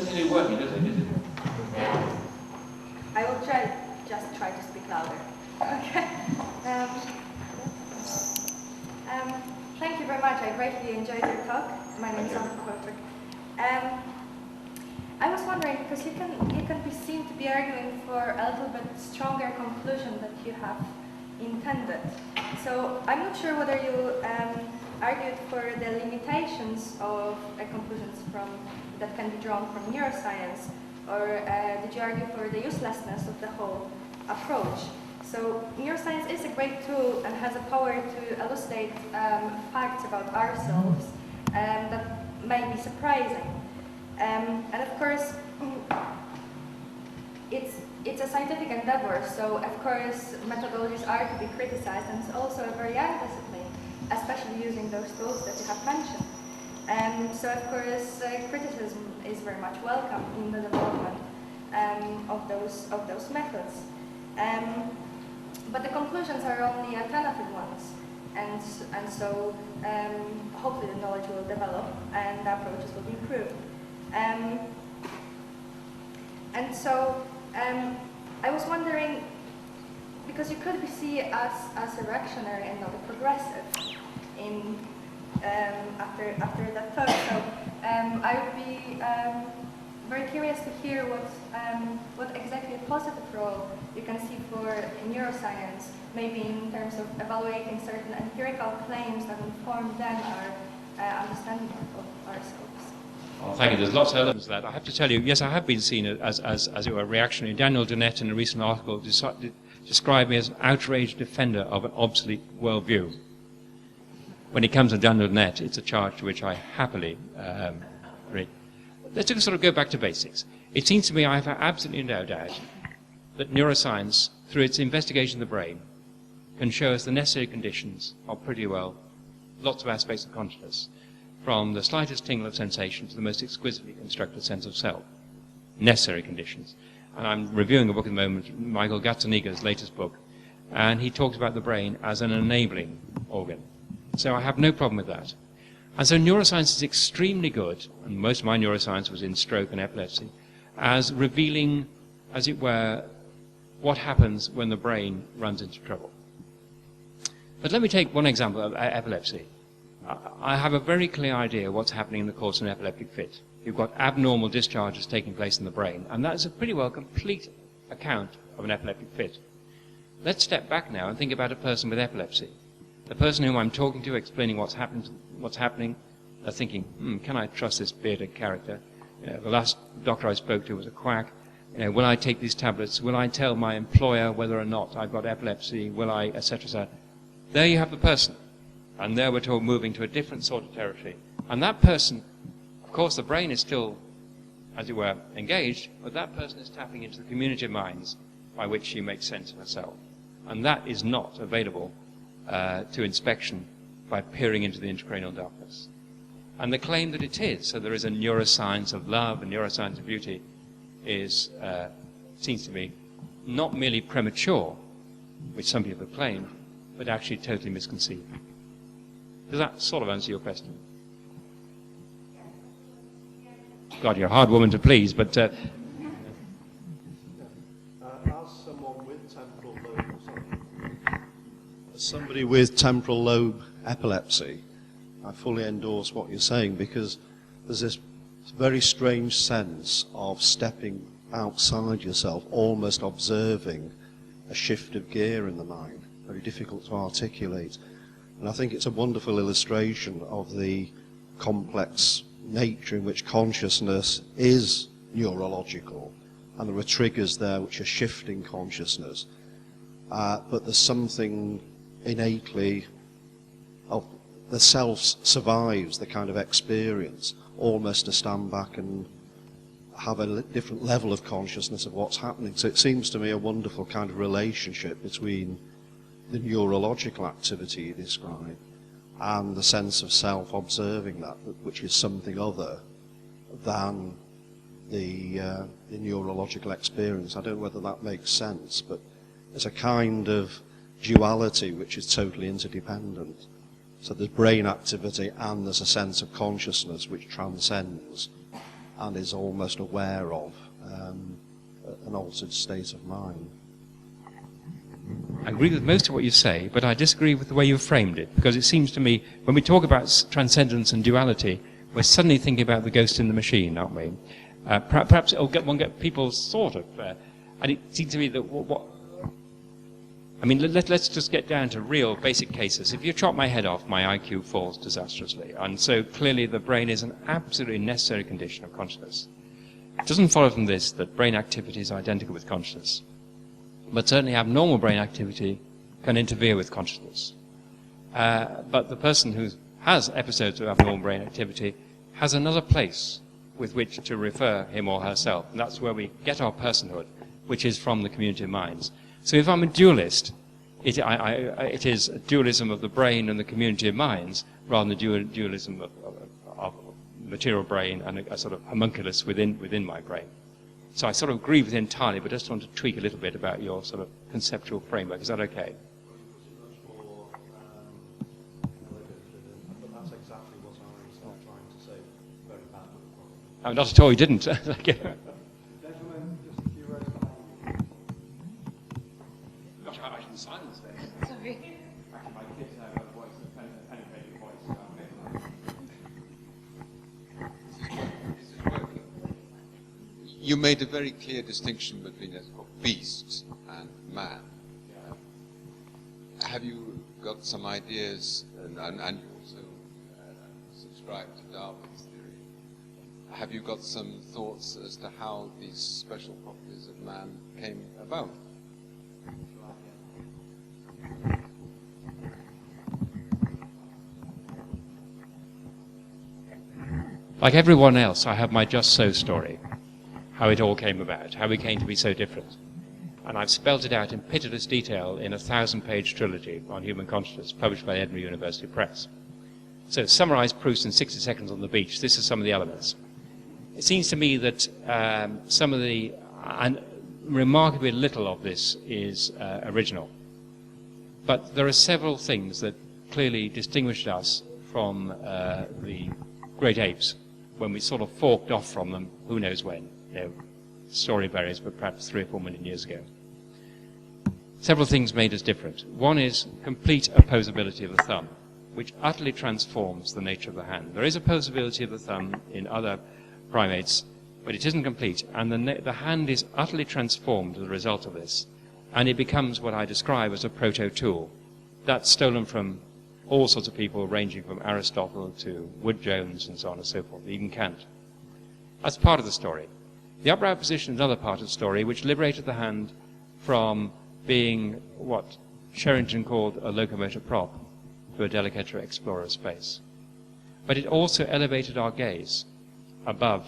doesn't seem to be working, does it? I will just try to speak louder. Okay. Thank you very much. I greatly enjoyed your talk. My name is Holyoake. I was wondering, because you can be seen to be arguing for a little bit stronger conclusion that you have intended. So I'm not sure whether you argued for the limitations of conclusions that can be drawn from neuroscience, or did you argue for the uselessness of the whole approach? So neuroscience is a great tool and has a power to elucidate facts about ourselves that may be surprising. And of course, it's a scientific endeavor, so of course methodologies are to be criticized, and it's also a very young discipline, especially using those tools that you have mentioned. So of course criticism is very much welcome in the development of those methods. But the conclusions are only alternative ones, and so hopefully the knowledge will develop and the approaches will be improved. And so I was wondering, because you could be seen as a reactionary and not a progressive in after that talk, so I would be very curious to hear what exactly a positive role you can see for neuroscience, maybe in terms of evaluating certain empirical claims that inform then our understanding of ourselves. Oh, thank you. There's lots of elements of that. I have to tell you, yes, I have been seen as it were, reactionary. Daniel Dennett, in a recent article, described me as an outraged defender of an obsolete worldview. When it comes to Daniel Dennett, it's a charge to which I happily agree. Let's just sort of go back to basics. It seems to me I have absolutely no doubt that neuroscience, through its investigation of the brain, can show us the necessary conditions of pretty well lots of aspects of consciousness, from the slightest tingle of sensation to the most exquisitely constructed sense of self. Necessary conditions. And I'm reviewing a book at the moment, Michael Gazzaniga's latest book, and he talks about the brain as an enabling organ. So I have no problem with that. And so neuroscience is extremely good, and most of my neuroscience was in stroke and epilepsy, as revealing, as it were, what happens when the brain runs into trouble. But let me take one example of epilepsy. I have a very clear idea what's happening in the course of an epileptic fit. You've got abnormal discharges taking place in the brain, and that is a pretty well complete account of an epileptic fit. Let's step back now and think about a person with epilepsy. The person whom I'm talking to, explaining what's happening, they're thinking, can I trust this bearded character? The last doctor I spoke to was a quack. Will I take these tablets? Will I tell my employer whether or not I've got epilepsy? Will I, etc., etc.? There you have the person. And there we're told moving to a different sort of territory. And that person, of course, the brain is still, as it were, engaged, but that person is tapping into the community of minds by which she makes sense of herself. And that is not available to inspection by peering into the intracranial darkness. And the claim that it is, so there is a neuroscience of love, a neuroscience of beauty, is, seems to me, not merely premature, which some people have claimed, but actually totally misconceived. Does that sort of answer your question? God, you're a hard woman to please, but... As someone with temporal lobe, as somebody with temporal lobe epilepsy, I fully endorse what you're saying, because there's this very strange sense of stepping outside yourself, almost observing a shift of gear in the mind, very difficult to articulate. And I think it's a wonderful illustration of the complex nature in which consciousness is neurological, and there are triggers there which are shifting consciousness. But there's something innately of the self survives the kind of experience, almost to stand back and have a different level of consciousness of what's happening. So it seems to me a wonderful kind of relationship between the neurological activity you describe and the sense of self observing that, which is something other than the neurological experience. I don't know whether that makes sense, but there's a kind of duality which is totally interdependent. So there's brain activity and there's a sense of consciousness which transcends and is almost aware of an altered state of mind. I agree with most of what you say, but I disagree with the way you've framed it, because it seems to me, when we talk about transcendence and duality, we're suddenly thinking about the ghost in the machine, aren't we? Perhaps it'll get people sort of, and it seems to me that let's just get down to real basic cases. If you chop my head off, my IQ falls disastrously, and so clearly the brain is an absolutely necessary condition of consciousness. It doesn't follow from this that brain activity is identical with consciousness, but certainly abnormal brain activity can interfere with consciousness. But the person who has episodes of abnormal brain activity has another place with which to refer him or herself, and that's where we get our personhood, which is from the community of minds. So if I'm a dualist, it is a dualism of the brain and the community of minds, rather than a dualism of material brain and a sort of homunculus within my brain. So I sort of agree with you entirely, but I just want to tweak a little bit about your sort of conceptual framework. Is that okay? But that's exactly what I was trying to say very badly. Oh, not at all, you didn't. Gentlemen, just a few rows behind. Gosh, I should silence this. Sorry. Actually, my kids have a voice, a penetrating voice. You made a very clear distinction between beast and man. Have you got some ideas, and you also subscribe to Darwin's theory, have you got some thoughts as to how these special properties of man came about? Like everyone else, I have my just so story. How it all came about, how we came to be so different. And I've spelled it out in pitiless detail in a 1,000-page trilogy on human consciousness, published by the Edinburgh University Press. So, summarize proofs in 60 seconds on the beach. This is some of the elements. It seems to me that some of the, and remarkably little of this is original. But there are several things that clearly distinguished us from the great apes when we sort of forked off from them, who knows when. Story varies, but perhaps 3 or 4 million years ago. Several things made us different. One is complete opposability of the thumb, which utterly transforms the nature of the hand. There is opposability of the thumb in other primates, but it isn't complete, and the hand is utterly transformed as a result of this, and it becomes what I describe as a proto-tool. That's stolen from all sorts of people, ranging from Aristotle to Wood-Jones and so on and so forth, even Kant. That's part of the story. The upright position is another part of the story, which liberated the hand from being what Sherrington called a locomotive prop to a delicate explorer of space. But it also elevated our gaze above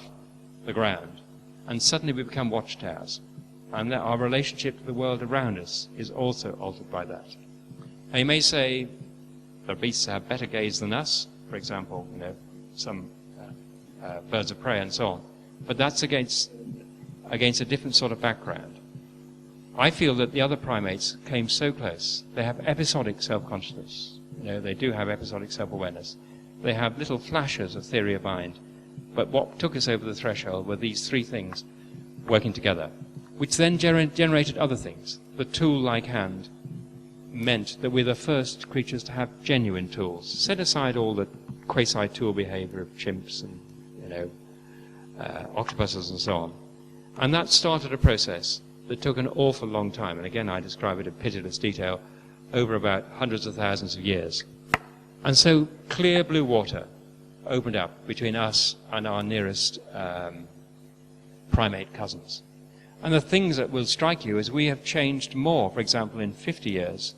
the ground, and suddenly we become watchtowers, and that our relationship to the world around us is also altered by that. Now you may say, the beasts have better gaze than us, for example, some birds of prey and so on. But that's against a different sort of background. I feel that the other primates came so close. They have episodic self-consciousness. They do have episodic self-awareness. They have little flashes of theory of mind. But what took us over the threshold were these three things working together, which then generated other things. The tool-like hand meant that we're the first creatures to have genuine tools. Set aside all the quasi-tool behavior of chimps and, octopuses and so on. And that started a process that took an awful long time, and again I describe it in pitiless detail, over about hundreds of thousands of years. And so clear blue water opened up between us and our nearest primate cousins. And the things that will strike you is we have changed more, for example, in 50 years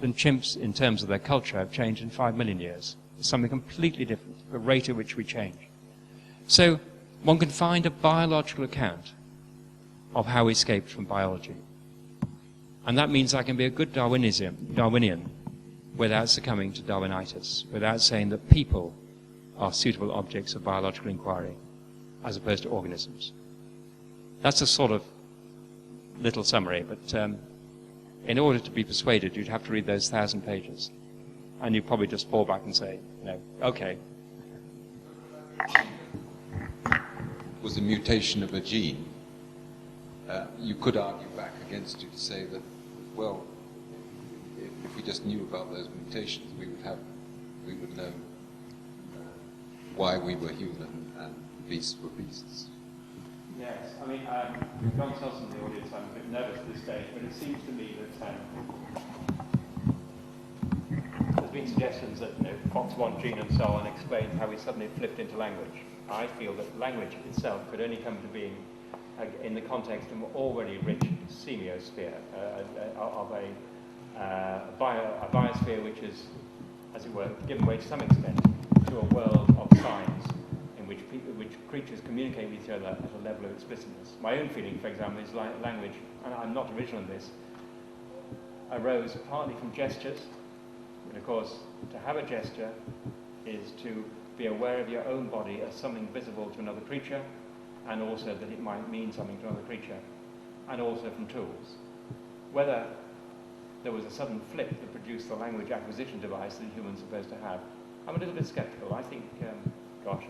than chimps in terms of their culture have changed in 5 million years. It's something completely different, the rate at which we change. So one can find a biological account of how we escaped from biology. And that means I can be a good Darwinian without succumbing to Darwinitis, without saying that people are suitable objects of biological inquiry as opposed to organisms. That's a sort of little summary, but in order to be persuaded, you'd have to read those 1,000 pages. And you'd probably just fall back and say, okay. was a mutation of a gene, you could argue back against you to say that, well, if we just knew about those mutations, we would know why we were human and beasts were beasts. Yes, I mean, John tells in the audience I'm a bit nervous at this stage, but it seems to me that there's been suggestions that FOX1 gene and so on explains how we suddenly flipped into language. I feel that language itself could only come to being in the context of an already rich semiosphere, of a biosphere which is, as it were, given way to some extent to a world of signs in which creatures communicate with each other at a level of explicitness. My own feeling, for example, is language, and I'm not original in this, arose partly from gestures. And of course, to have a gesture is to be aware of your own body as something visible to another creature, and also that it might mean something to another creature, and also from tools. Whether there was a sudden flip that produced the language acquisition device that humans are supposed to have, I'm a little bit skeptical. I think, I've got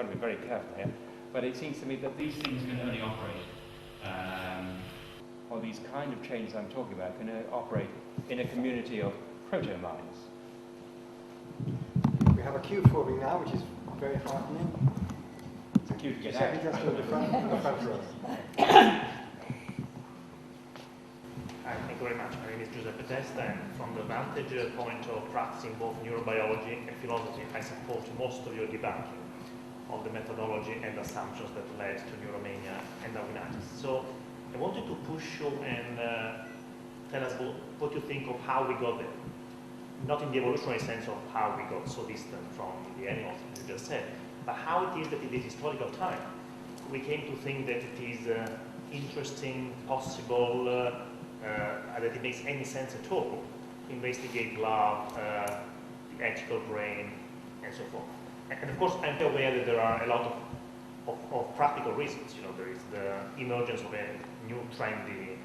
to be very careful here, but it seems to me that these things can only operate, or these kind of changes I'm talking about can operate in a community of proto-minds. We have a queue forming now, which is very heartening. It's a queue to get out. Just in the front row. Hi, thank you very much. My name is Giuseppe Testa, and from the vantage point of practicing both neurobiology and philosophy, I support most of your debunking of the methodology and assumptions that led to Neuromania and Darwinitis. So I wanted to push you and tell us what you think of how we got there. Not in the evolutionary sense of how we got so distant from the animals, as you just said, but how it is that in this historical time we came to think that it is interesting, possible, that it makes any sense at all to investigate love, the ethical brain, and so forth. And of course, I'm aware that there are a lot of practical reasons. You know, there is the emergence of a new trendy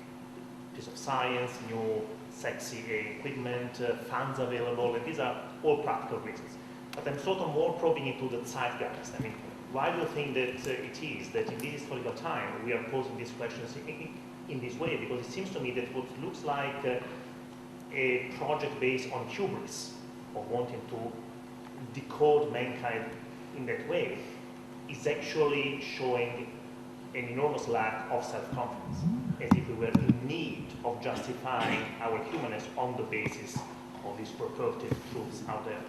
piece of science, new sexy equipment, funds available, and these are all practical reasons. But I'm sort of more probing into the zeitgeist. I mean, why do you think that it is that in this historical time we are posing these questions in this way? Because it seems to me that what looks like a project based on hubris, of wanting to decode mankind in that way, is actually showing an enormous lack of self-confidence, as if we were in need of justifying our humanness on the basis of these purported truths out there.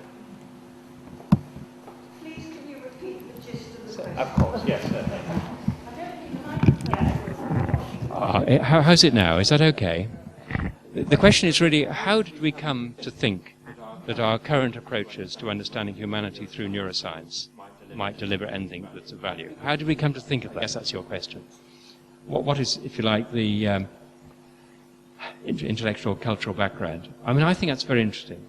Please, can you repeat the gist of the question? Of course, yes. I don't think How's it now? Is that okay? The question is really, how did we come to think that our current approaches to understanding humanity through neuroscience might deliver anything that's of value? How did we come to think of that? Yes, that's your question. What is, if you like, the intellectual, cultural background? I mean, I think that's very interesting.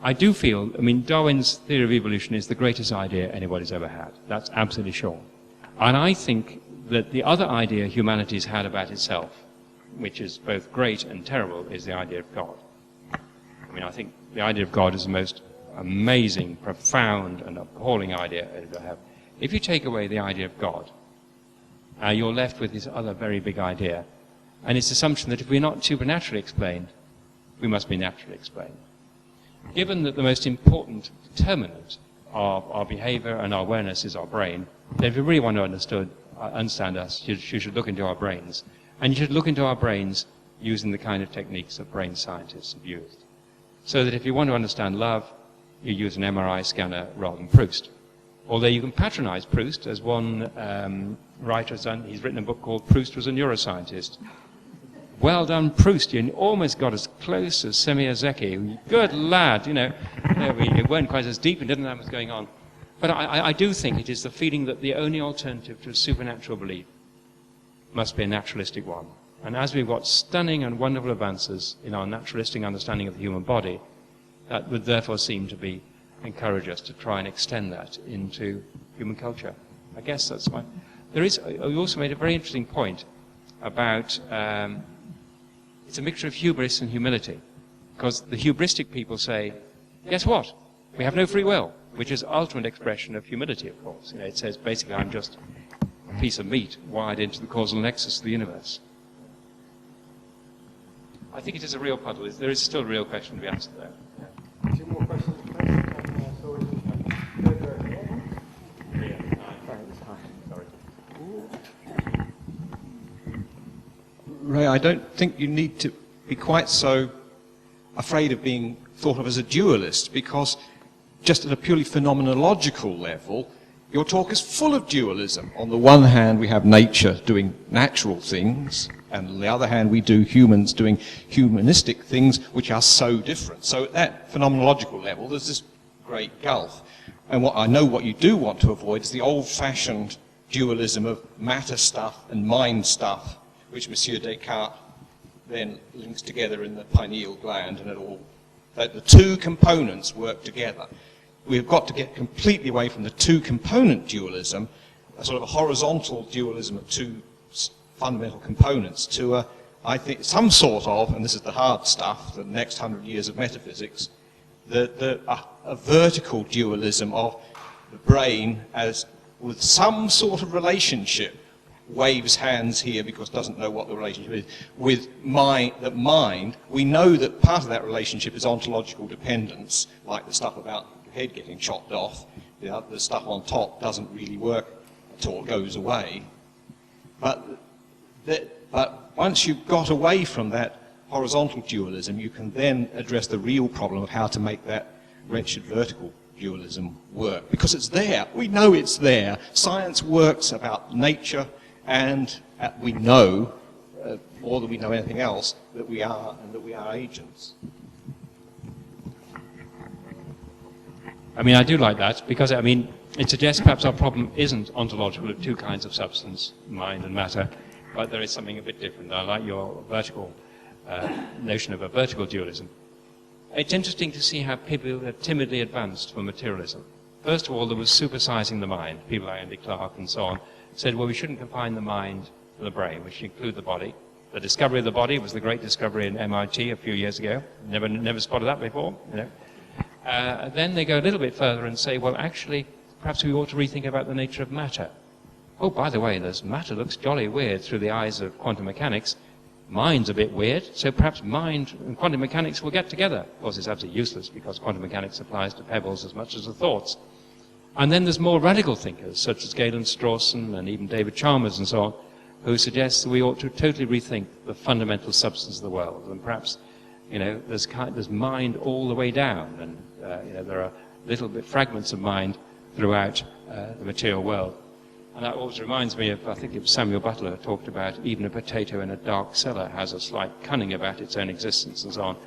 I do feel, I mean, Darwin's theory of evolution is the greatest idea anybody's ever had. That's absolutely sure. And I think that the other idea humanity's had about itself, which is both great and terrible, is the idea of God. I mean, I think the idea of God is the most amazing, profound, and appalling idea I ever have. If you take away the idea of God, you're left with this other very big idea, and it's the assumption that if we're not supernaturally explained, we must be naturally explained. Given that the most important determinant of our behavior and our awareness is our brain, then if you really want to understand us, you should look into our brains. And you should look into our brains using the kind of techniques that brain scientists have used. So that if you want to understand love, you use an MRI scanner rather than Proust. Although you can patronize Proust, as one writer has done. He's written a book called Proust Was a Neuroscientist. Well done, Proust. You almost got as close as Semir-Zeki. Good lad, we weren't quite as deep and didn't know what was going on. But I do think it is the feeling that the only alternative to a supernatural belief must be a naturalistic one. And as we've got stunning and wonderful advances in our naturalistic understanding of the human body, that would therefore seem to encourage us to try and extend that into human culture. I guess that's why. You also made a very interesting point about it's a mixture of hubris and humility. Because the hubristic people say, guess what? We have no free will, which is ultimate expression of humility, of course. It says basically I'm just piece of meat wired into the causal nexus of the universe. I think it is a real puzzle. There is still a real question to be answered there. Yeah. Two more questions, please. Ray, I don't think you need to be quite so afraid of being thought of as a dualist, because just at a purely phenomenological level, your talk is full of dualism. On the one hand, we have nature doing natural things, and on the other hand, we do humans doing humanistic things, which are so different. So at that phenomenological level, there's this great gulf. And what I know what you do want to avoid is the old-fashioned dualism of matter stuff and mind stuff, which Monsieur Descartes then links together in the pineal gland, and that the two components work together. We've got to get completely away from the two-component dualism, a sort of a horizontal dualism of two fundamental components, to I think some sort of, and this is the hard stuff, the next 100 years of metaphysics, a vertical dualism of the brain as with some sort of relationship, waves hands here because doesn't know what the relationship is, with mind, we know that part of that relationship is ontological dependence, like the stuff about your head getting chopped off. The stuff on top doesn't really work at all, goes away. But once you've got away from that horizontal dualism, you can then address the real problem of how to make that wretched vertical dualism work. Because it's there. We know it's there. Science works about nature, and we know, more than we know anything else, that we are agents. I mean, I do like that, because, I mean, it suggests perhaps our problem isn't ontological of two kinds of substance, mind and matter, but there is something a bit different. I like your vertical notion of a vertical dualism. It's interesting to see how people have timidly advanced from materialism. First of all, there was supersizing the mind. People like Andy Clark and so on said, well, we shouldn't confine the mind to the brain, we should include the body. The discovery of the body was the great discovery in MIT a few years ago. Never spotted that before, you know. Then they go a little bit further and say, well, actually, perhaps we ought to rethink about the nature of matter. Oh, by the way, matter looks jolly weird through the eyes of quantum mechanics. Mind's a bit weird, so perhaps mind and quantum mechanics will get together. Of course, it's absolutely useless, because quantum mechanics applies to pebbles as much as the thoughts. And then there's more radical thinkers, such as Galen Strawson and even David Chalmers and so on, who suggest that we ought to totally rethink the fundamental substance of the world. And perhaps, you know, there's mind all the way down, and you know, there are little bit fragments of mind throughout the material world. And that always reminds me of, I think it was Samuel Butler who talked about even a potato in a dark cellar has a slight cunning about its own existence and so on.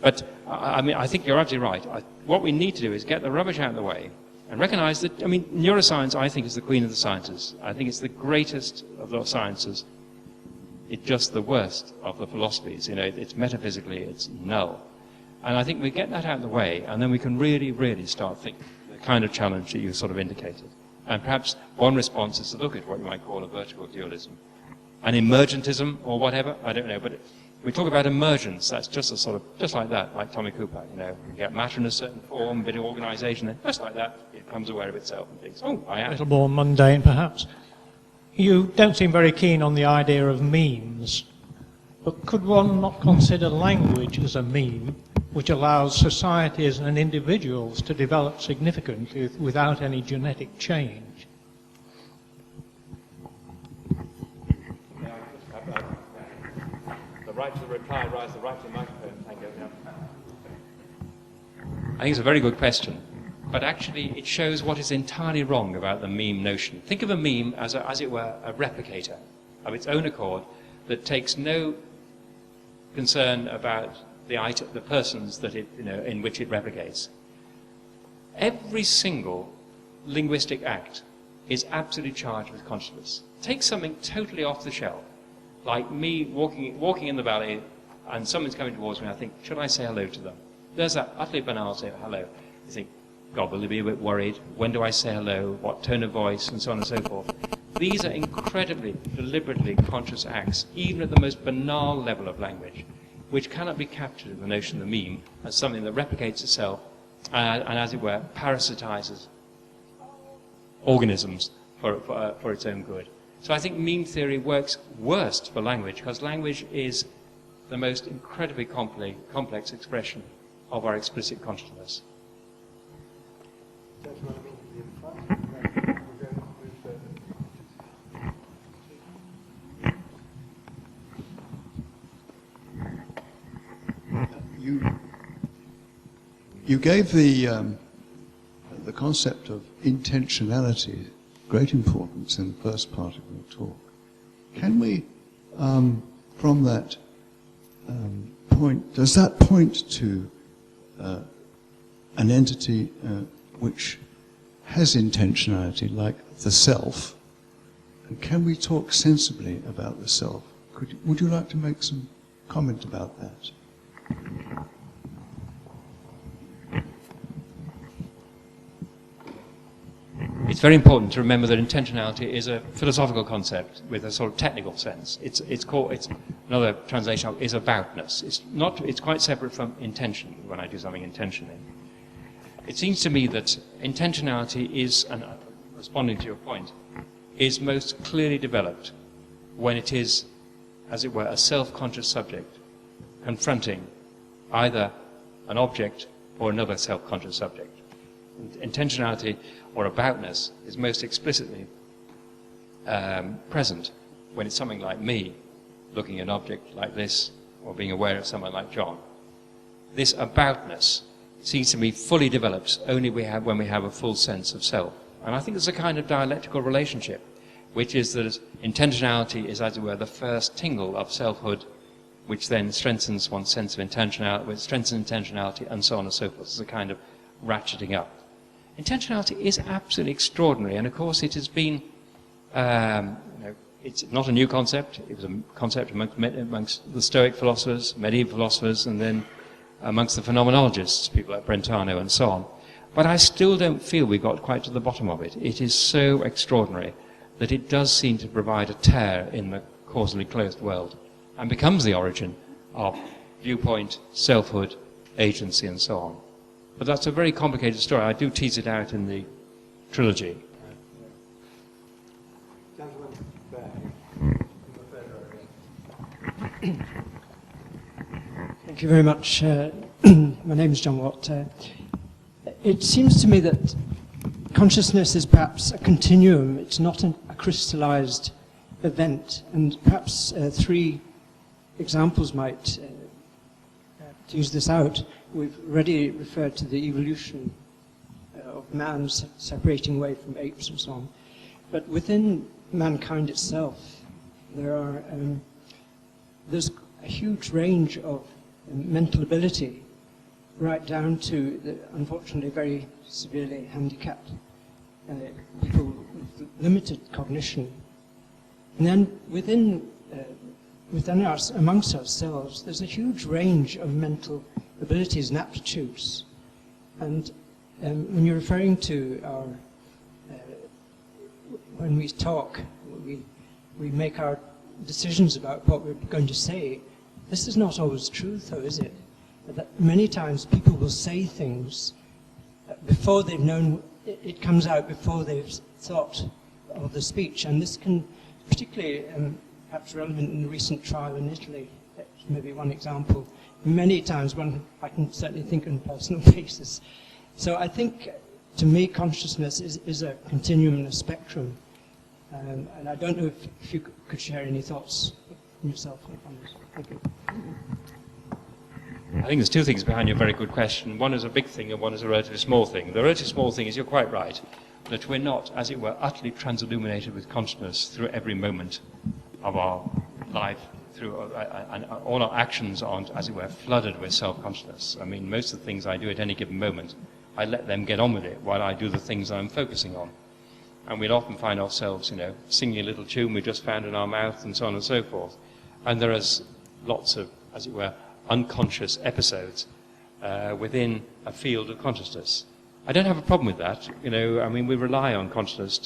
But, I mean, I think you're absolutely right. What we need to do is get the rubbish out of the way and recognize that, I mean, neuroscience, I think, is the queen of the sciences. I think it's the greatest of the sciences. It's just the worst of the philosophies. You know, it's metaphysically, it's null. And I think we get that out of the way, and then we can really, really start thinking the kind of challenge that you sort of indicated. And perhaps one response is to look at what you might call a vertical dualism. An emergentism or whatever, I don't know, but we talk about emergence, that's just a sort of, just like that, like Tommy Cooper, you know, you get matter in a certain form, a bit of organization, and just like that, it becomes aware of itself and thinks, oh, I am. A little more mundane, perhaps. You don't seem very keen on the idea of memes, but could one not consider language as a meme, which allows societies and individuals to develop significantly without any genetic change? The right to the reply, rise the right to the microphone. Thank you. I think it's a very good question, but actually it shows what is entirely wrong about the meme notion. Think of a meme as it were, a replicator of its own accord that takes no concern about the persons that it, you know, in which it replicates. Every single linguistic act is absolutely charged with consciousness. Take something totally off the shelf, like me walking in the valley, and someone's coming towards me, and I think, should I say hello to them? There's that utterly banal say hello. You think, God, will they be a bit worried? When do I say hello? What tone of voice? And so on and so forth. These are incredibly, deliberately conscious acts, even at the most banal level of language, which cannot be captured in the notion of the meme as something that replicates itself and as it were, parasitizes organisms for its own good. So I think meme theory works worst for language, because language is the most incredibly complex expression of our explicit consciousness. You gave the concept of intentionality great importance in the first part of your talk. Can we, from that point, does that point to an entity which has intentionality, like the self? And can we talk sensibly about the self? Would you like to make some comment about that? It's very important to remember that intentionality is a philosophical concept with a sort of technical sense. It's another translation is aboutness. It's quite separate from intention when I do something intentionally. It seems to me that intentionality is, and responding to your point, is most clearly developed when it is, as it were, a self-conscious subject confronting either an object or another self-conscious subject. Intentionality or aboutness is most explicitly present when it's something like me looking at an object like this or being aware of someone like John. This aboutness seems to me fully develops only when we have a full sense of self. And I think there's a kind of dialectical relationship, which is that intentionality is, as it were, the first tingle of selfhood, which then strengthens one's sense of intentionality, which strengthens intentionality, and so on and so forth. It's a kind of ratcheting up. Intentionality is absolutely extraordinary, and of course it has been, it's not a new concept. It was a concept amongst the Stoic philosophers, medieval philosophers, and then amongst the phenomenologists, people like Brentano and so on. But I still don't feel we got quite to the bottom of it. It is so extraordinary that it does seem to provide a tear in the causally closed world and becomes the origin of viewpoint, selfhood, agency, and so on. But that's a very complicated story. I do tease it out in the trilogy. Thank you very much. My name is John Watt. It seems to me that consciousness is perhaps a continuum. It's not a crystallized event. And perhaps three examples might tease this out. We've already referred to the evolution of man separating away from apes and so on. But within mankind itself, there's a huge range of mental ability, right down to the unfortunately very severely handicapped people with limited cognition. And then within us, amongst ourselves, there's a huge range of mental abilities and aptitudes. And when you're referring to our, when we talk, we make our decisions about what we're going to say, this is not always true, though, is it? That many times people will say things before they've known, it comes out before they've thought of the speech. And this can, particularly perhaps relevant in the recent trial in Italy, that's maybe one example. Many times I can certainly think on a personal basis. So I think, to me, consciousness is a continuum and a spectrum. And I don't know if you could share any thoughts from yourself on this. Thank you. I think there's two things behind your very good question. One is a big thing and one is a relatively small thing. The relatively small thing is, you're quite right, that we're not, as it were, utterly transilluminated with consciousness through every moment of our life, and all our actions aren't, as it were, flooded with self-consciousness. I mean, most of the things I do at any given moment, I let them get on with it while I do the things I'm focusing on. And we'll often find ourselves, singing a little tune we just found in our mouth and so on and so forth. And there is lots of, as it were, unconscious episodes within a field of consciousness. I don't have a problem with that. We rely on consciousness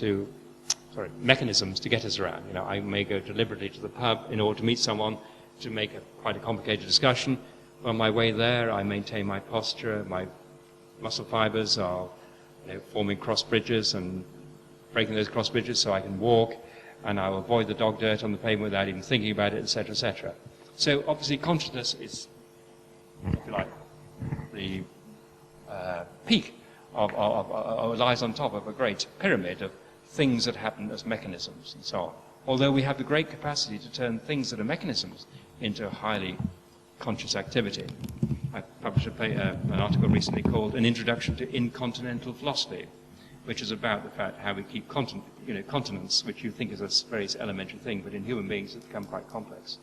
mechanisms to get us around. I may go deliberately to the pub in order to meet someone, to make quite a complicated discussion. On my way there, I maintain my posture, my muscle fibers are forming cross bridges and breaking those cross bridges so I can walk. and I'll avoid the dog dirt on the pavement without even thinking about it, etc., etc. So obviously consciousness is, if you like, the peak of lies on top of a great pyramid of things that happen as mechanisms and so on. Although we have the great capacity to turn things that are mechanisms into highly conscious activity. I published an article recently called An Introduction to Incontinental Philosophy, which is about the fact how we keep continence, which you think is a very elementary thing, but in human beings it's become quite complex.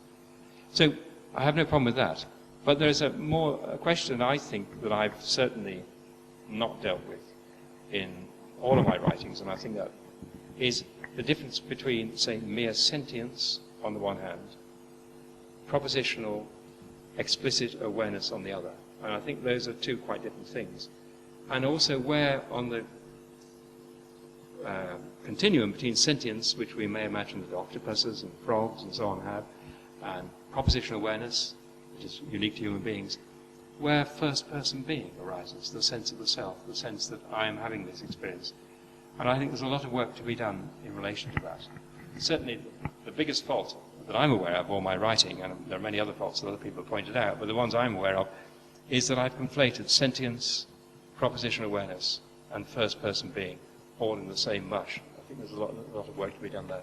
So I have no problem with that. But there's a question I think that I've certainly not dealt with in all of my writings, and I think that is the difference between, say, mere sentience on the one hand, propositional, explicit awareness on the other. And I think those are two quite different things. And also where on the continuum between sentience, which we may imagine that octopuses and frogs and so on have, and propositional awareness, which is unique to human beings, where first-person being arises, the sense of the self, the sense that I am having this experience. And I think there's a lot of work to be done in relation to that. Certainly the biggest fault that I'm aware of all my writing, and there are many other faults that other people have pointed out, but the ones I'm aware of, is that I've conflated sentience, propositional awareness, and first-person being all in the same mush. I think there's a lot of work to be done there.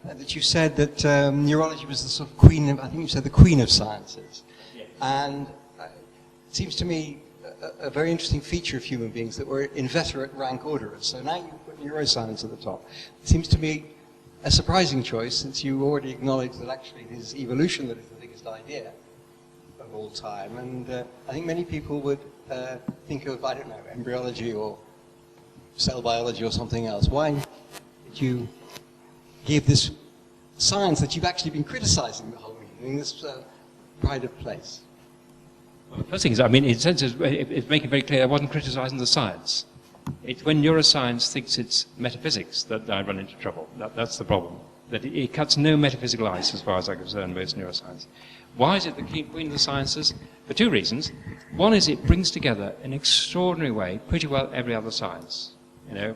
That you said that neurology was the sort of queen of, I think you said the queen of sciences. Yes. And it seems to me a very interesting feature of human beings that we're inveterate rank orderers. So now you put neuroscience at the top. It seems to me a surprising choice, since you already acknowledged that actually it is evolution that is the biggest idea of all time. And I think many people would think of, I don't know, embryology or cell biology or something else. Why did you give this science that you've actually been criticizing the whole evening this pride of place? Well, the first thing is, I mean, in a sense, it's making very clear I wasn't criticizing the science. It's when neuroscience thinks it's metaphysics that I run into trouble. That's the problem. That it cuts no metaphysical ice as far as I'm concerned, most neuroscience. Why is it the queen of the sciences? For two reasons. One is it brings together in an extraordinary way pretty well every other science. You know,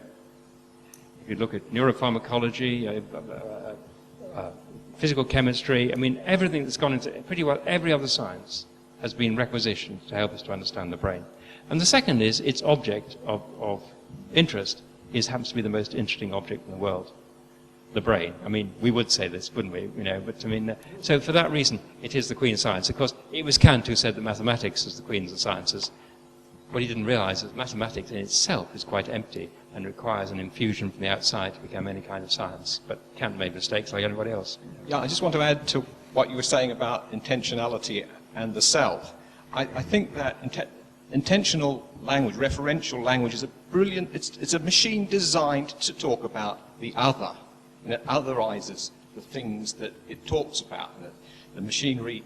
if you look at neuropharmacology, physical chemistry, I mean, everything that's gone into pretty well every other science has been requisitioned to help us to understand the brain. And the second is its object of interest happens to be the most interesting object in the world, the brain. I mean, we would say this, wouldn't we? You know, but I mean, so for that reason, it is the queen of science. Of course, it was Kant who said that mathematics is the queen of the sciences. What he didn't realize is that mathematics in itself is quite empty and requires an infusion from the outside to become any kind of science. But Kant made mistakes like anybody else. Yeah, I just want to add to what you were saying about intentionality and the self. I think that intentional language, referential language, is a brilliant, it's a machine designed to talk about the other, and it otherizes the things that it talks about. And the machinery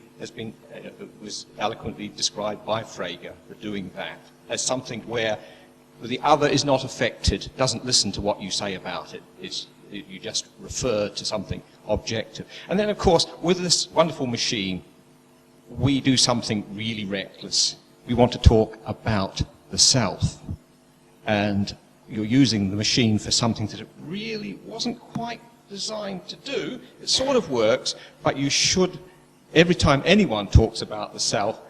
was eloquently described by Frege for doing that, as something where the other is not affected, doesn't listen to what you say about it. You just refer to something objective. And then, of course, with this wonderful machine, we do something really reckless. We want to talk about the self. And you're using the machine for something that it really wasn't quite designed to do. It sort of works, but you should, every time anyone talks about the self,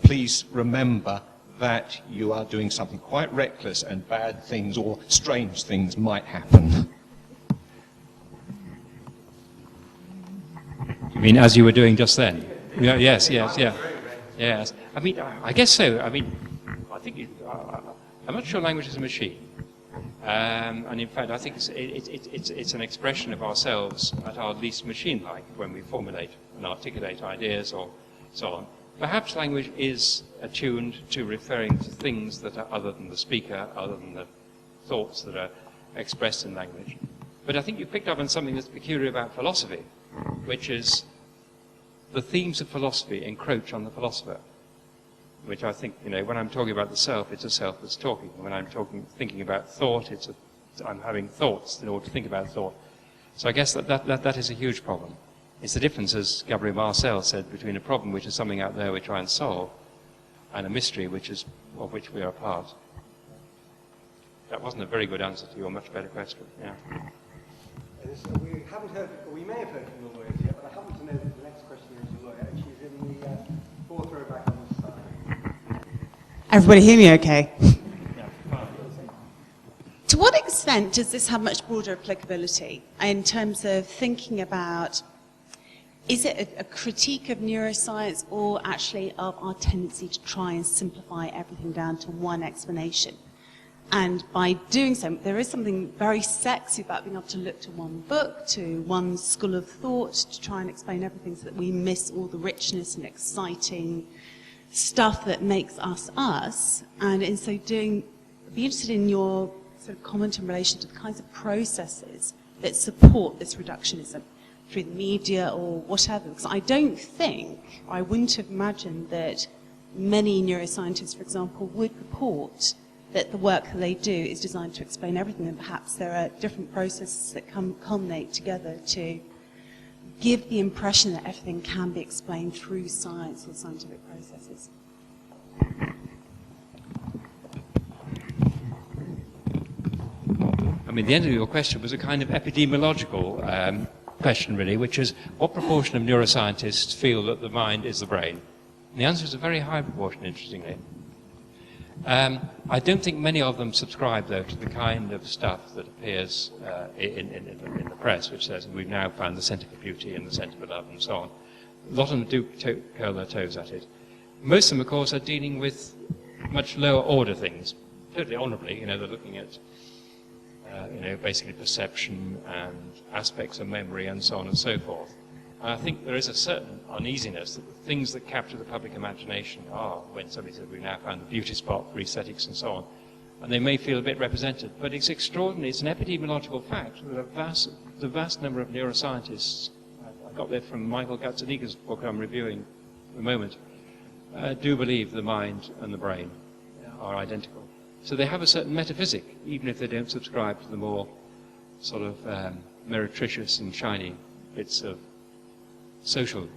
please remember that you are doing something quite reckless and bad things or strange things might happen. You mean as you were doing just then? Yeah, yes. Yes. I mean, I guess so. I mean, I think I'm not sure language is a machine. And in fact, I think it's an expression of ourselves at our least machine-like when we formulate and articulate ideas or so on. Perhaps language is attuned to referring to things that are other than the speaker, other than the thoughts that are expressed in language. But I think you picked up on something that's peculiar about philosophy, which is the themes of philosophy encroach on the philosopher, which I think, you know, when I'm talking about the self, it's a self that's talking. When I'm thinking about thought, I'm having thoughts in order to think about thought. So I guess that is a huge problem. It's the difference, as Gabriel Marcel said, between a problem which is something out there we try and solve and a mystery of which we are a part. That wasn't a very good answer to your much better question. Yeah. We haven't heard, we may have heard from the lawyers yet, but I happen to know that the next questioner is a lawyer, and she's in the fourth row back on this side. Everybody hear me okay? To what extent does this have much broader applicability in terms of thinking about, is it a critique of neuroscience or actually of our tendency to try and simplify everything down to one explanation? And by doing so, there is something very sexy about being able to look to one book, to one school of thought, to try and explain everything so that we miss all the richness and exciting stuff that makes us us. And in so doing, I'd be interested in your sort of comment in relation to the kinds of processes that support this reductionism through the media or whatever. Because I wouldn't have imagined that many neuroscientists, for example, would purport that the work that they do is designed to explain everything, and perhaps there are different processes that culminate together to give the impression that everything can be explained through science or scientific processes. I mean, the end of your question was a kind of epidemiological question, really, which is what proportion of neuroscientists feel that the mind is the brain? And the answer is a very high proportion, interestingly. I don't think many of them subscribe, though, to the kind of stuff that appears in the press, which says we've now found the centre for beauty and the centre for love and so on. A lot of them do curl their toes at it. Most of them, of course, are dealing with much lower order things, totally honourably. They're looking at, basically perception and aspects of memory and so on and so forth. And I think there is a certain uneasiness that the things that capture the public imagination are when somebody says we've now found the beauty spot for aesthetics and so on. And they may feel a bit represented. But it's extraordinary, it's an epidemiological fact that the vast number of neuroscientists, I got that from Michael Gazzaniga's book I'm reviewing at the moment, do believe the mind and the brain are identical. So they have a certain metaphysic, even if they don't subscribe to the more sort of meretricious and shiny bits of socio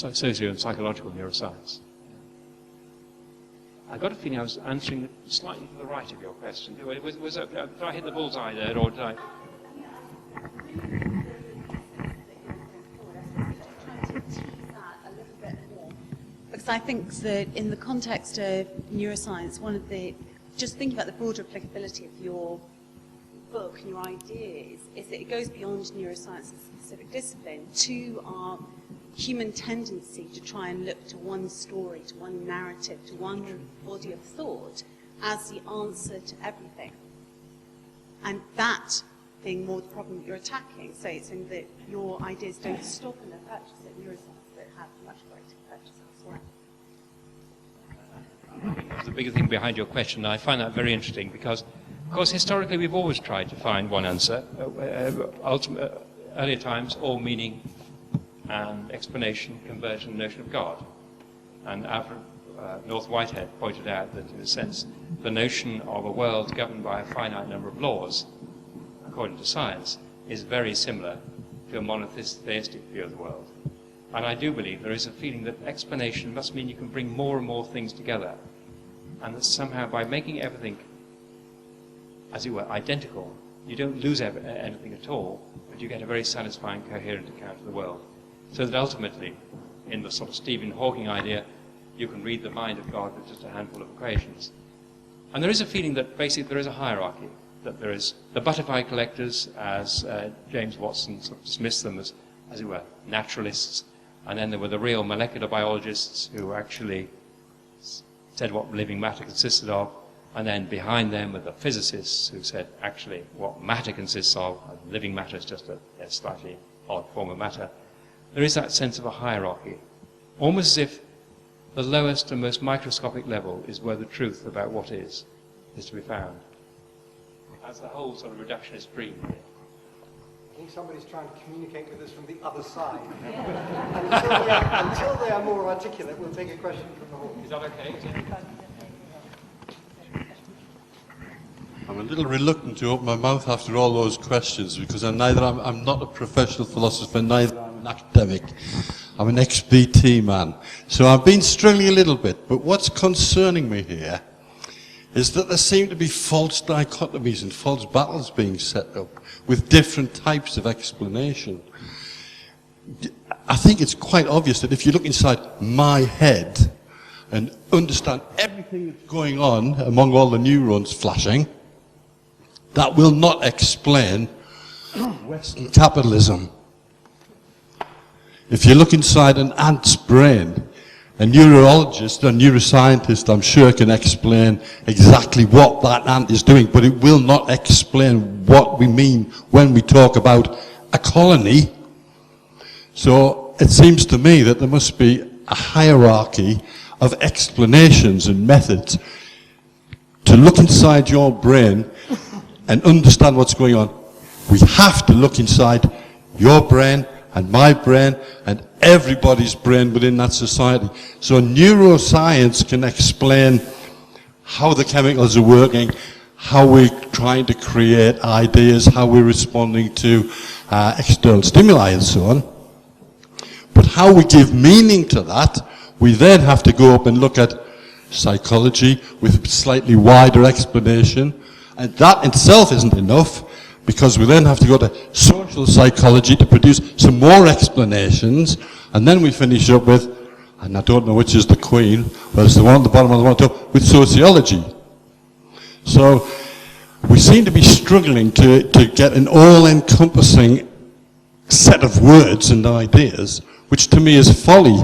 and psychological neuroscience. I got a feeling I was answering slightly to the right of your question. Did I hit the bullseye there, or did I? Because I think that in the context of neuroscience, just thinking about the broader applicability of your book and your ideas is that it goes beyond neuroscience as a specific discipline to our human tendency to try and look to one story, to one narrative, to one body of thought as the answer to everything. And that being more the problem that you're attacking, so it's saying that your ideas don't stop in their purchase at neuroscience, but have much greater purchase elsewhere. The bigger thing behind your question, I find that very interesting because, of course, historically we've always tried to find one answer. Earlier times, all meaning and explanation converge on the notion of God. And Alfred North Whitehead pointed out that, in a sense, the notion of a world governed by a finite number of laws, according to science, is very similar to a monotheistic view of the world. And I do believe there is a feeling that explanation must mean you can bring more and more things together, and that somehow by making everything, as it were, identical, you don't lose anything at all, but you get a very satisfying, coherent account of the world. So that ultimately, in the sort of Stephen Hawking idea, you can read the mind of God with just a handful of equations. And there is a feeling that basically there is a hierarchy, that there is the butterfly collectors, as James Watson sort of dismissed them as it were, naturalists, and then there were the real molecular biologists who actually said what living matter consisted of, and then behind them were the physicists who said actually what matter consists of, and living matter is just a slightly odd form of matter. There is that sense of a hierarchy, almost as if the lowest and most microscopic level is where the truth about what is to be found. That's the whole sort of reductionist dream here. I think somebody's trying to communicate with us from the other side. And until they are more articulate, we'll take a question from the hall. Is that okay? I'm a little reluctant to open my mouth after all those questions because I'm not a professional philosopher, neither I'm an academic. I'm an ex-BT man. So I've been struggling a little bit, but what's concerning me here is that there seem to be false dichotomies and false battles being set up with different types of explanation. I think it's quite obvious that if you look inside my head and understand everything that's going on among all the neurons flashing, that will not explain Western capitalism. If you look inside an ant's brain, a neurologist, a neuroscientist, I'm sure, can explain exactly what that ant is doing, but it will not explain what we mean when we talk about a colony. So it seems to me that there must be a hierarchy of explanations and methods to look inside your brain and understand what's going on. We have to look inside your brain and my brain and everybody's brain within that society. So neuroscience can explain how the chemicals are working, how we're trying to create ideas, how we're responding to external stimuli and so on. But how we give meaning to that, we then have to go up and look at psychology with a slightly wider explanation. And that itself isn't enough, because we then have to go to social psychology to produce some more explanations, and then we finish up with, and I don't know which is the queen, but it's the one at the bottom of the one top, with sociology. So we seem to be struggling to get an all-encompassing set of words and ideas, which to me is folly,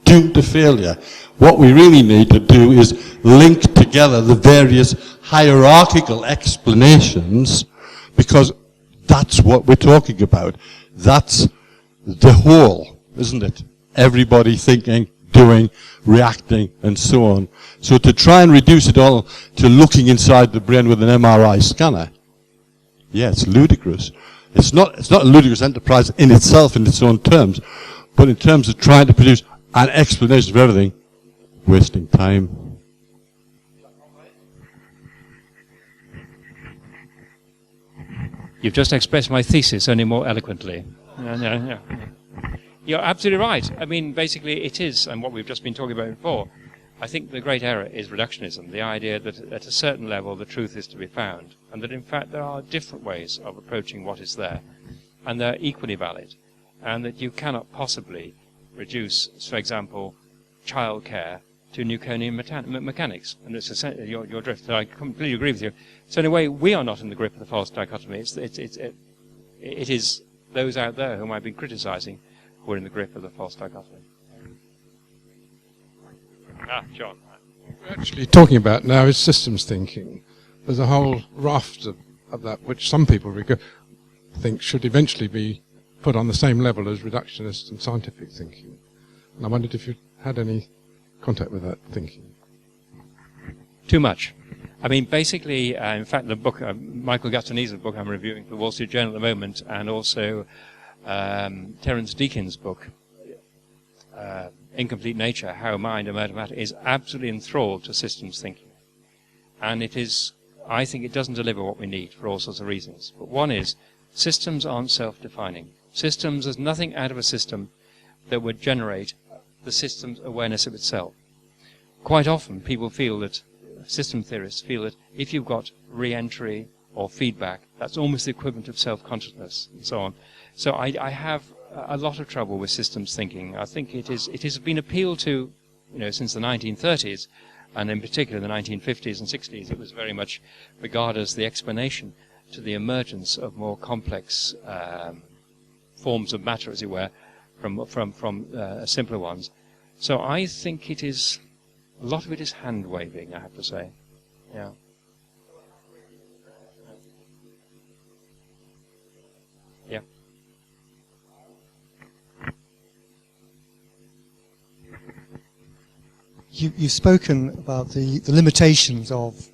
doomed to failure. What we really need to do is link together the various hierarchical explanations, because that's what we're talking about. That's the whole, isn't it? Everybody thinking, doing, reacting, and so on. So to try and reduce it all to looking inside the brain with an MRI scanner, yeah, it's ludicrous. It's not a ludicrous enterprise in itself, in its own terms, but in terms of trying to produce an explanation of everything, wasting time. You've just expressed my thesis only more eloquently. Yeah. You're absolutely right. I mean, basically it is, and what we've just been talking about before, I think the great error is reductionism, the idea that at a certain level the truth is to be found, and that in fact there are different ways of approaching what is there, and they're equally valid, and that you cannot possibly reduce, for example, childcare to Newtonian mechanics, and it's essentially your drift. I completely agree with you. So in a way, we are not in the grip of the false dichotomy. It is those out there whom I've been criticizing who are in the grip of the false dichotomy. John. What we're actually talking about now is systems thinking. There's a whole raft of that which some people think should eventually be put on the same level as reductionist and scientific thinking. And I wondered if you had any contact with that thinking. Too much. I mean, basically, in fact, the book, Michael Gattoni's book I'm reviewing for the Wall Street Journal at the moment, and also Terence Deakin's book, Incomplete Nature, How Mind and Matter, is absolutely enthralled to systems thinking. And it is, I think it doesn't deliver what we need for all sorts of reasons. But one is, systems aren't self-defining. Systems, there's nothing out of a system that would generate the system's awareness of itself. Quite often people feel that, system theorists feel that if you've got re-entry or feedback, that's almost the equivalent of self-consciousness and so on. So I have a lot of trouble with systems thinking. I think it has been appealed to, since the 1930s, and in particular the 1950s and 60s. It was very much regarded as the explanation to the emergence of more complex forms of matter, as it were, from simpler ones. So I think it is, a lot of it is hand-waving, I have to say. Yeah. Yeah. You've spoken about the limitations of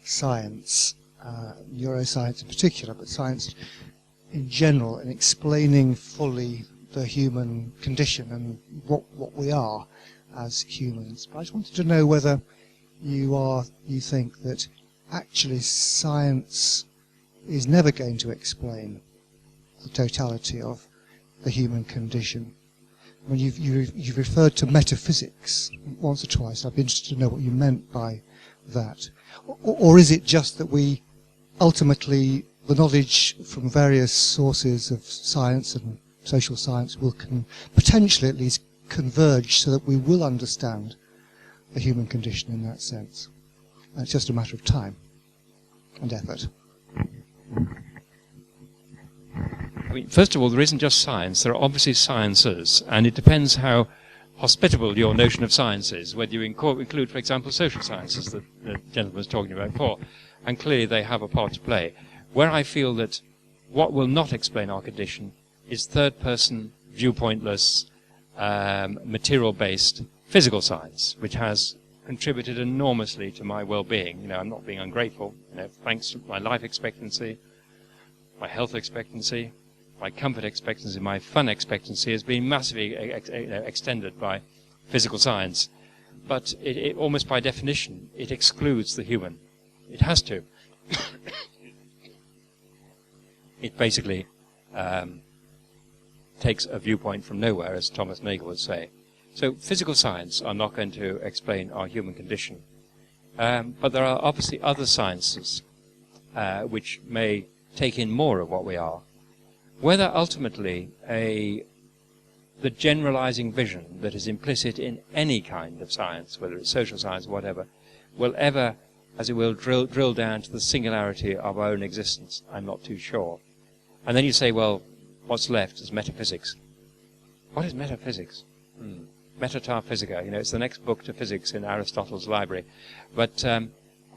science, neuroscience in particular, but science in general, in explaining fully the human condition and what we are as humans. But I just wanted to know whether you think that actually science is never going to explain the totality of the human condition. When you've referred to metaphysics once or twice, I'd be interested to know what you meant by that? Or is it just that we ultimately, the knowledge from various sources of science and social science will potentially at least converge so that we will understand the human condition in that sense? And it's just a matter of time and effort. I mean, first of all, there isn't just science. There are obviously sciences, and it depends how hospitable your notion of science is, whether you include, for example, social sciences that the gentleman was talking about before, and clearly they have a part to play. Where I feel that what will not explain our condition is third-person, viewpointless, material-based physical science, which has contributed enormously to my well-being. You know, I'm not being ungrateful. You know, thanks to my life expectancy, my health expectancy, my comfort expectancy, my fun expectancy has been massively extended by physical science. But it almost by definition, it excludes the human. It has to. It basically takes a viewpoint from nowhere, as Thomas Nagel would say. So physical science are not going to explain our human condition. But there are obviously other sciences which may take in more of what we are. Whether ultimately the generalizing vision that is implicit in any kind of science, whether it's social science or whatever, will ever, as it will, drill down to the singularity of our own existence, I'm not too sure. And then you say, well, what's left is metaphysics. What is metaphysics? Metaphysica, you know, it's the next book to physics in Aristotle's library. But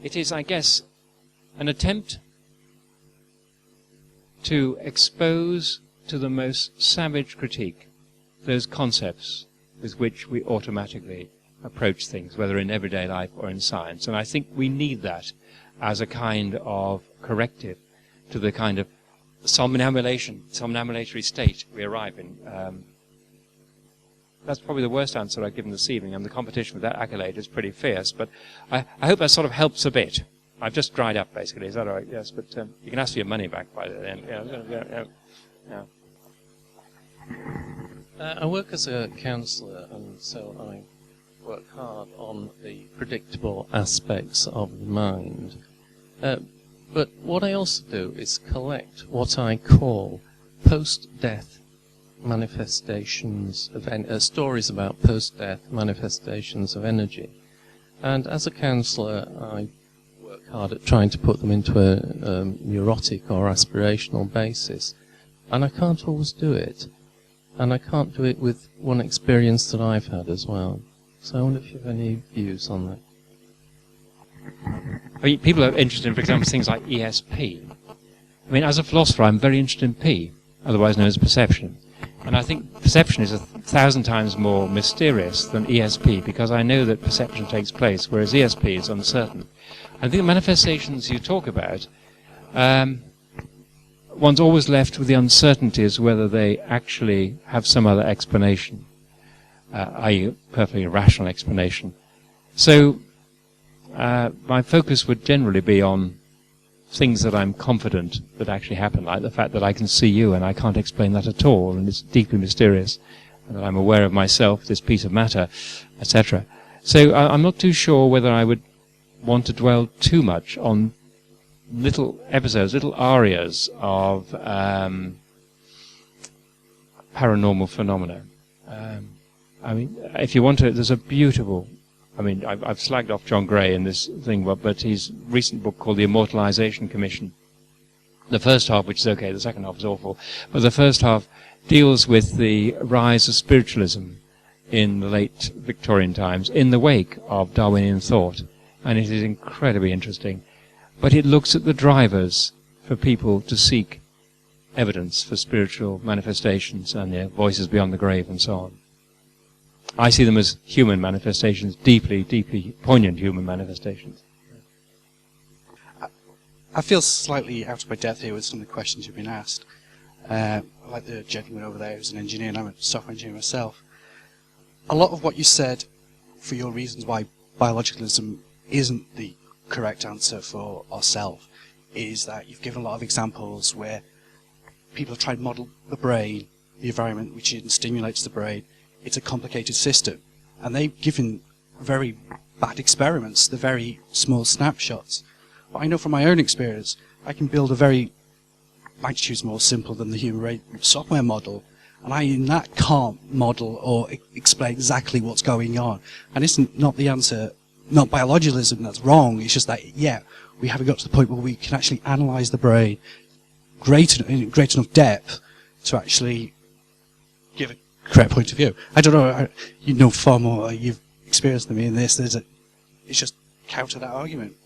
it is, I guess, an attempt to expose to the most savage critique those concepts with which we automatically approach things, whether in everyday life or in science. And I think we need that as a kind of corrective to the kind of somnambulatory state we arrive in. That's probably the worst answer I've given this evening, and the competition with that accolade is pretty fierce, but I hope that sort of helps a bit. I've just dried up, basically. Is that all right? Yes, but you can ask for your money back by the end. Yeah. I work as a counsellor, and so I work hard on the predictable aspects of the mind. But what I also do is collect what I call post-death manifestations of stories about post-death manifestations of energy. And as a counsellor, I work hard at trying to put them into a neurotic or aspirational basis. And I can't always do it. And I can't do it with one experience that I've had as well. So I wonder if you have any views on that. I mean, people are interested in, for example, things like ESP. I mean, as a philosopher, I'm very interested in P, otherwise known as perception. And I think perception is 1,000 times more mysterious than ESP, because I know that perception takes place, whereas ESP is uncertain. I think the manifestations you talk about, one's always left with the uncertainties whether they actually have some other explanation, i.e. a perfectly rational explanation. So my focus would generally be on things that I'm confident that actually happen, like the fact that I can see you and I can't explain that at all, and it's deeply mysterious, and that I'm aware of myself, this piece of matter, etc. So I'm not too sure whether I would want to dwell too much on little episodes, little arias of paranormal phenomena. I mean, if you want to, there's a beautiful, I mean, I've slagged off John Gray in this thing, but his recent book called The Immortalization Commission. The first half, which is okay, the second half is awful, but the first half deals with the rise of spiritualism in the late Victorian times in the wake of Darwinian thought, and it is incredibly interesting. But it looks at the drivers for people to seek evidence for spiritual manifestations and their voices beyond the grave and so on. I see them as human manifestations, deeply, deeply poignant human manifestations. I feel slightly out of my depth here with some of the questions you've been asked. Like the gentleman over there who's an engineer, and I'm a software engineer myself. A lot of what you said, for your reasons why biologicalism isn't the correct answer for ourselves, is that you've given a lot of examples where people have tried to model the brain, the environment which stimulates the brain. It's a complicated system, and they've given very bad experiments, the very small snapshots. But I know from my own experience, I can build a very magnitudes more simple than the human brain software model, and I in that can't model or explain exactly what's going on. And it's not the answer, not biologicism that's wrong, it's just that, yeah, we haven't got to the point where we can actually analyse the brain in great enough depth to actually give a correct point of view. I don't know, you know far more, you've experienced than me in this, it's just counter that argument.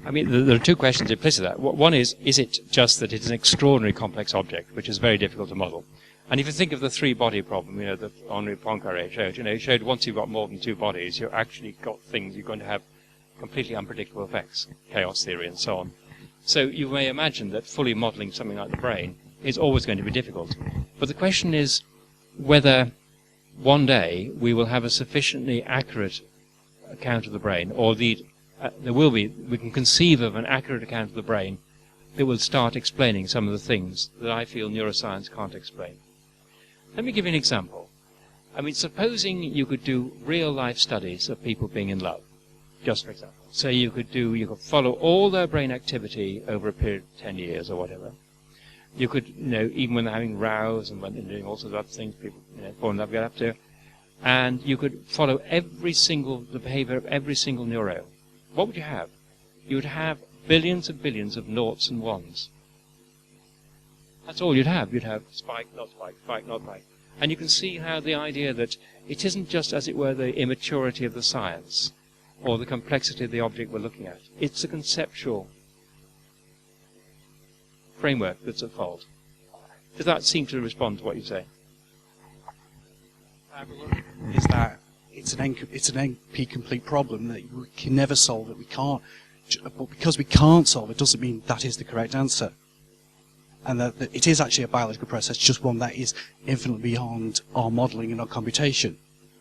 I mean, there are two questions implicit in that. One is it just that it's an extraordinarily complex object, which is very difficult to model? And if you think of the three-body problem, that Henri Poincaré showed, he showed once you've got more than two bodies, you've actually got things, you're going to have completely unpredictable effects, chaos theory and so on. So you may imagine that fully modeling something like the brain is always going to be difficult. But the question is whether one day we will have a sufficiently accurate account of the brain, or we can conceive of an accurate account of the brain that will start explaining some of the things that I feel neuroscience can't explain. Let me give you an example. I mean, supposing you could do real-life studies of people being in love, just for example. So you could follow all their brain activity over a period of 10 years or whatever. You could, even when they're having rows and when they're doing all sorts of other things people, fall in love get up to, and you could follow the behavior of every single neuro. What would you have? You would have billions and billions of noughts and ones. That's all you'd have. You'd have spike, not spike, spike, not spike. And you can see how the idea that it isn't just, as it were, the immaturity of the science or the complexity of the object we're looking at. It's a conceptual framework that's at fault. Does that seem to respond to what you say? Is that it's an NP-complete problem that we can never solve it. We can't. But because we can't solve it doesn't mean that is the correct answer. And that it is actually a biological process, just one that is infinitely beyond our modelling and our computation.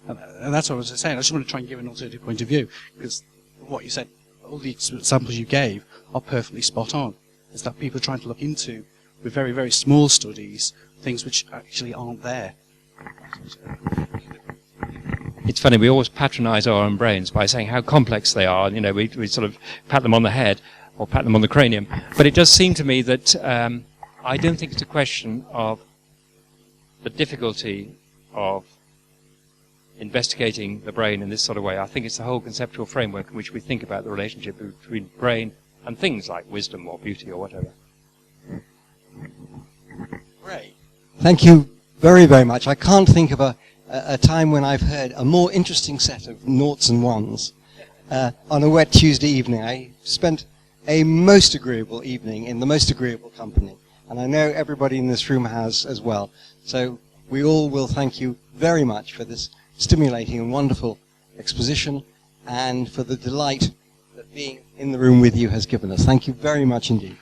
And that's what I was saying. I just want to try and give an alternative point of view, because what you said, all the examples you gave are perfectly spot on. It's that people are trying to look into, with very, very small studies, things which actually aren't there. It's funny, we always patronize our own brains by saying how complex they are. We sort of pat them on the head or pat them on the cranium. But it does seem to me that I don't think it's a question of the difficulty of investigating the brain in this sort of way. I think it's the whole conceptual framework in which we think about the relationship between brain and things like wisdom or beauty or whatever. Great. Thank you very, very much. I can't think of a time when I've heard a more interesting set of noughts and ones on a wet Tuesday evening. I spent a most agreeable evening in the most agreeable company, and I know everybody in this room has as well. So we all will thank you very much for this stimulating and wonderful exposition, and for the delight that being in the room with you has given us. Thank you very much indeed.